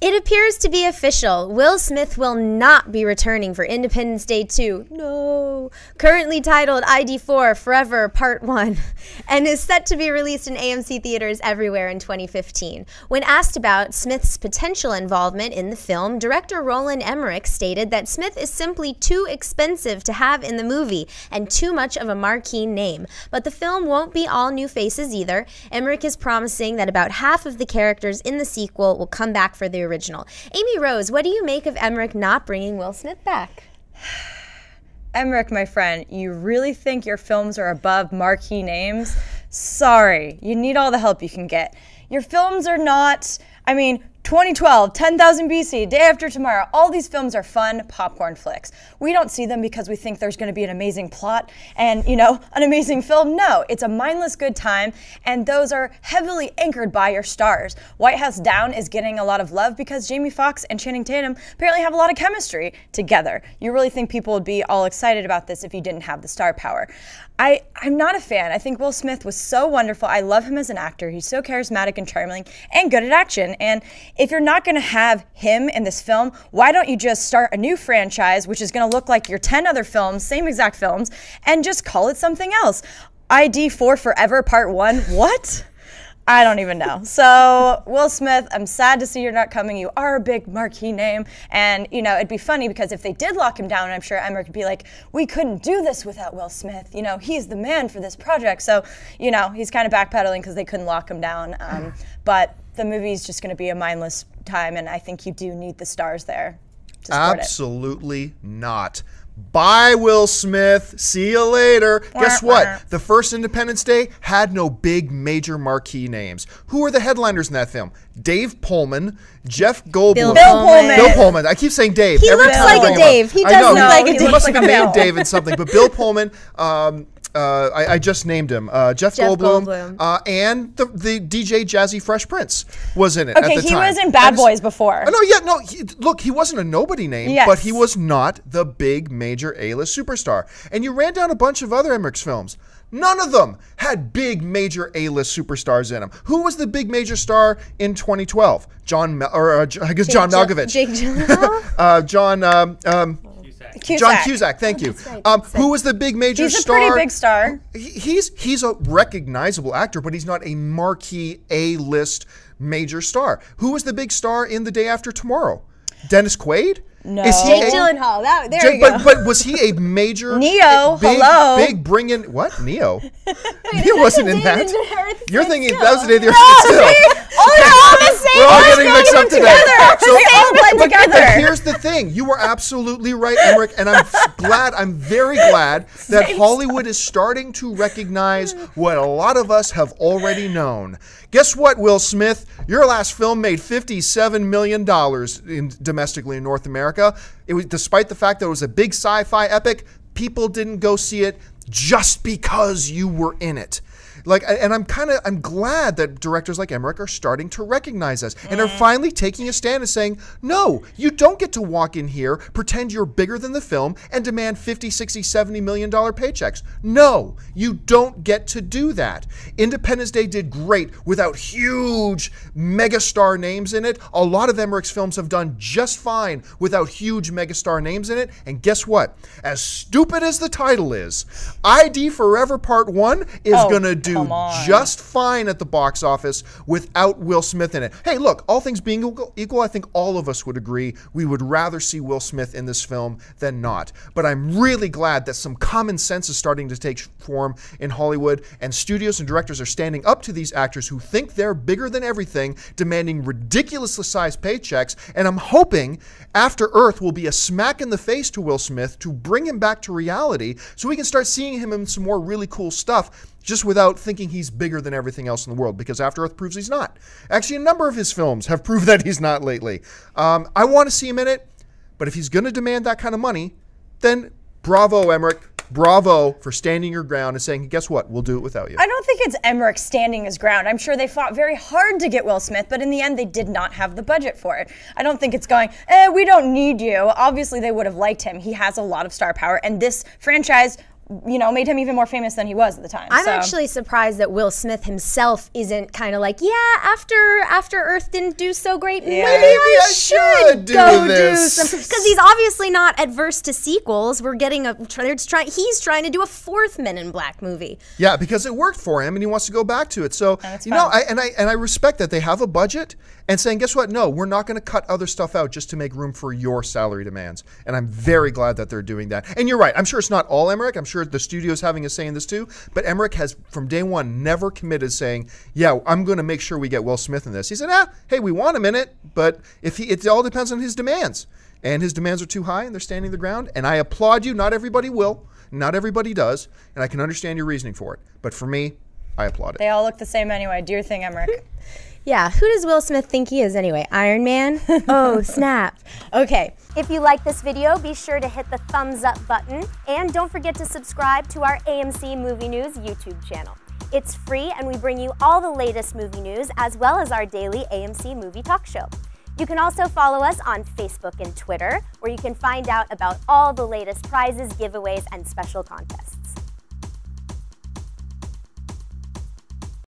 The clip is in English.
It appears to be official. Will Smith will not be returning for Independence Day 2. No. Currently titled ID4 FOREVER Part 1 and is set to be released in AMC Theatres everywhere in 2015. When asked about Smith's potential involvement in the film, director Roland Emmerich stated that Smith is simply too expensive to have in the movie and too much of a marquee name. But the film won't be all new faces either. Emmerich is promising that about half of the characters in the sequel will come back for the original. Amy Rose, what do you make of Emmerich not bringing Will Smith back? Emmerich, my friend, you really think your films are above marquee names? Sorry, you need all the help you can get. Your films are not, 2012, 10,000 BC, Day After Tomorrow, all these films are fun popcorn flicks. We don't see them because we think there's going to be an amazing plot and, an amazing film. No, it's a mindless good time, and those are heavily anchored by your stars. White House Down is getting a lot of love because Jamie Foxx and Channing Tatum apparently have a lot of chemistry together. You really think people would be all excited about this if you didn't have the star power. I'm not a fan. I think Will Smith was so wonderful. I love him as an actor. He's so charismatic and charming and good at action. And if you're not going to have him in this film, why don't you just start a new franchise, which is going to look like your 10 other films, same exact films, and just call it something else? ID4 FOREVER Part 1? What? I don't even know. So, Will Smith, I'm sad to see you're not coming. You are a big marquee name. And, it'd be funny because if they did lock him down, I'm sure Emmerich would be like, we couldn't do this without Will Smith. He's the man for this project. So, he's kind of backpedaling because they couldn't lock him down. But the movie's just going to be a mindless time, and I think you do need the stars there to support Absolutely not. Bye, Will Smith. See you later. Guess what? The first Independence Day had no big major marquee names. Who were the headliners in that film? Dave Pullman, Jeff Goldblum. Bill Pullman. I keep saying Dave. He looks like a Dave. He does look like a Dave. He must have named Dave in something. But Bill Pullman, I just named him. Jeff Goldblum. And the DJ Jazzy Fresh Prince was in it at the time. Okay, he was in Bad Boys before. Look, he wasn't a nobody name, but he was not the big major A-list superstar. And you ran down a bunch of other Emmerich's films. None of them had big major A-list superstars in them. Who was the big major star in 2012? John Malkovich. Jake Gyllenhaal? John Cusack, thank you. Who was the big major star? He's a pretty big star. He's a recognizable actor, but he's not a marquee A-list major star. Who was the big star in The Day After Tomorrow? Dennis Quaid? No. Jake Gyllenhaal. There you go. But was he a major? Neo. Big bring in what? Neo? Neo wasn't in that. You're thinking that was the day they were still. We're all getting mixed up today. They all blend together. But here's the thing. You were absolutely right, Emmerich, and I'm very glad that Hollywood is starting to recognize what a lot of us have already known. Guess what, Will Smith? Your last film made $57 million domestically in North America. It was, despite the fact that it was a big sci-fi epic, people didn't go see it just because you were in it. I'm glad that directors like Emmerich are starting to recognize us and are finally taking a stand and saying, no, you don't get to walk in here, pretend you're bigger than the film, and demand 50, 60, 70 million dollar paychecks. No, you don't get to do that. Independence Day did great without huge megastar names in it. A lot of Emmerich's films have done just fine without huge megastar names in it. And guess what? As stupid as the title is, ID FOREVER Part 1 is going to do just fine at the box office without Will Smith in it. Hey, look, all things being equal, I think all of us would agree we would rather see Will Smith in this film than not. But I'm really glad that some common sense is starting to take form in Hollywood, and studios and directors are standing up to these actors who think they're bigger than everything, demanding ridiculously sized paychecks. And I'm hoping After Earth will be a smack in the face to Will Smith to bring him back to reality so we can start seeing him in some more really cool stuff, just without thinking he's bigger than everything else in the world, because After Earth proves he's not. Actually, a number of his films have proved that he's not lately. I want to see him in it, but if he's going to demand that kind of money, then bravo, Emmerich. Bravo for standing your ground and saying, guess what, we'll do it without you. I don't think it's Emmerich standing his ground. I'm sure they fought very hard to get Will Smith, but in the end, they did not have the budget for it. I don't think it's going, we don't need you. Obviously, they would have liked him. He has a lot of star power, and this franchise made him even more famous than he was at the time. I'm actually surprised that Will Smith himself isn't kind of like, after Earth didn't do so great, maybe I should go do some. Because he's obviously not adverse to sequels. We're getting he's trying to do a 4th Men in Black movie. Yeah, because it worked for him and he wants to go back to it. So, I respect that they have a budget and saying, guess what? No, we're not going to cut other stuff out just to make room for your salary demands. And I'm very glad that they're doing that. And you're right. I'm sure it's not all Emmerich. I'm sure the studio's having a say in this too. But Emmerich has, from day one, never committed saying, yeah, I'm going to make sure we get Will Smith in this. He said, hey, we want him in it, but it all depends on his demands. And his demands are too high and they're standing the ground. And I applaud you. Not everybody will. Not everybody does. And I can understand your reasoning for it. But for me, I applaud it. They all look the same anyway. Do your thing, Emmerich. Yeah, who does Will Smith think he is anyway? Iron Man? Oh, snap. Okay. If you like this video, be sure to hit the thumbs up button and don't forget to subscribe to our AMC Movie News YouTube channel. It's free and we bring you all the latest movie news as well as our daily AMC Movie Talk Show. You can also follow us on Facebook and Twitter, where you can find out about all the latest prizes, giveaways, and special contests.